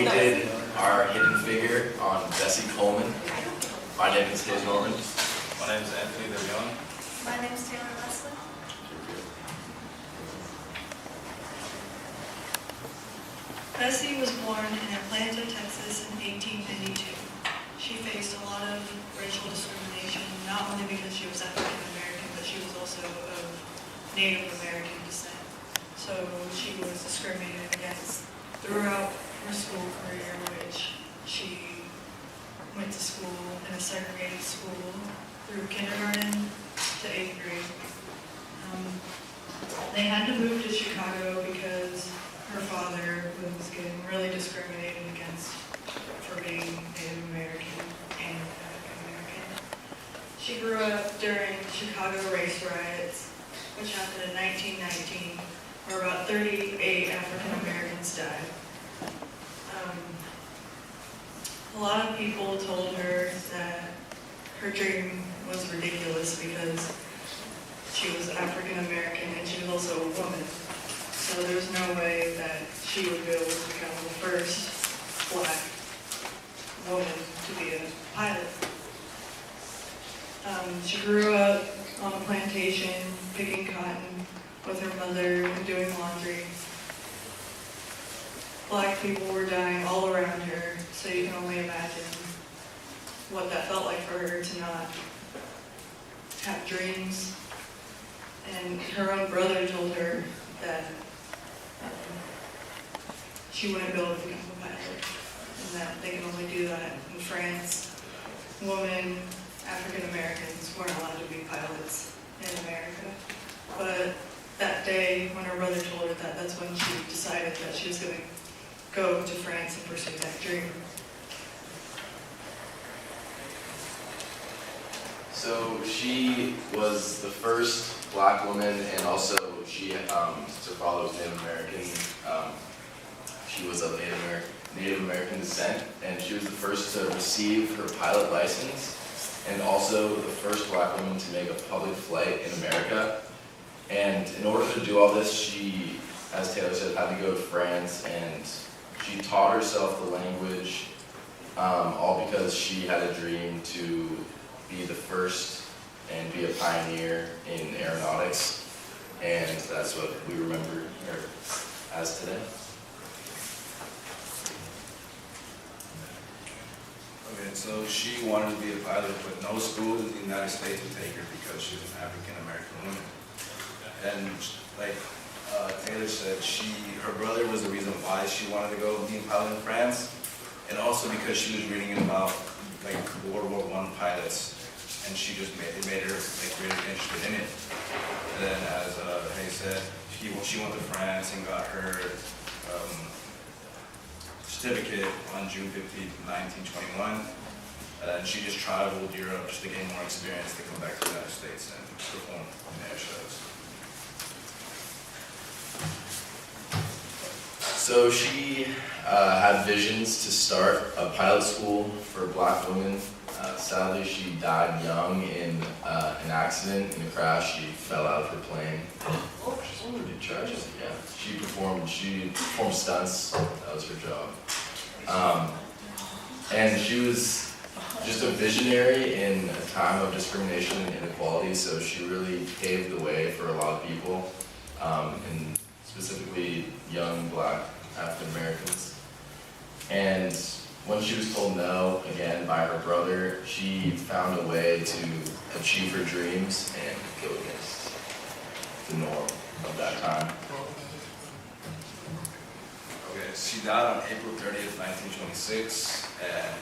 We did our hidden figure on Bessie Coleman. My name is Hayes Norman. My name is Anthony DeLeon. My name is Taylor Leslie. Bessie was born in Atlanta, Texas in 1892. She faced a lot of racial discrimination, not only because she was African American, but she was also of Native American descent. So she was discriminated against throughout her school career, which she went to school in a segregated school through kindergarten to 8th grade. They had to move to Chicago because her father was getting really discriminated against for being Native American and African American. She grew up during the Chicago race riots, which happened in 1919, where about 38 African Americans died. A lot of people told her that her dream was ridiculous because she was African American and she was also a woman. So there's no way that she would be able to become the first black woman to be a pilot. She grew up on a plantation, picking cotton with her mother and doing laundry. Black people were dying all around her, so you can only imagine what that felt like for her to not have dreams. And her own brother told her that she wouldn't be able to become a pilot, and that they can only do that in France. Women, African Americans, weren't allowed to be pilots in America. But that day, when her brother told her that, that's when she decided that she was going to go to France and pursue that dream. So she was the first black woman, and also she, her father was Native American. She was of Native American descent, and she was the first to receive her pilot license, and also the first black woman to make a public flight in America. And in order to do all this, she, as Taylor said, had to go to France, and she taught herself the language, all because she had a dream to be the first and be a pioneer in aeronautics, and that's what we remember her as today. Okay, so she wanted to be a pilot, but no school in the United States would take her because she was an African American woman. And like Taylor said, her brother was the reason why she wanted to go be a pilot in France, and also because she was reading about like World War I pilots, and she just made her like really interested in it. And then, as Hay said, she went to France and got her certificate on June 15, 1921. And she just traveled Europe just to gain more experience to come back to the United States and perform in air shows. So she had visions to start a pilot school for black women. Sadly, she died young in an accident, in a crash. She fell out of her plane. She's pretty tragic. Yeah, she performed stunts. That was her job. And she was just a visionary in a time of discrimination and inequality. So she really paved the way for a lot of people, and specifically young black African Americans. And when she was told no, again, by her brother, she found a way to achieve her dreams and go against the norm of that time. Okay, she died on April 30th, 1926, and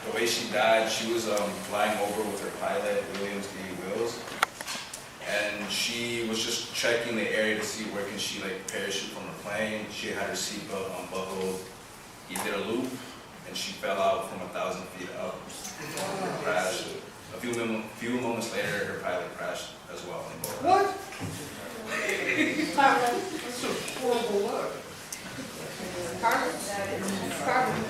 the way she died, she was flying over with her pilot, Williams D. Wills, and she was just checking the area to see where can she like parachute from her plane. She had her seatbelt unbuckled. He did a loop, and she fell out from 1,000 feet up. Crashed. A few moments later, her pilot crashed as well. What? That's a horrible look. Carmen? Carmen?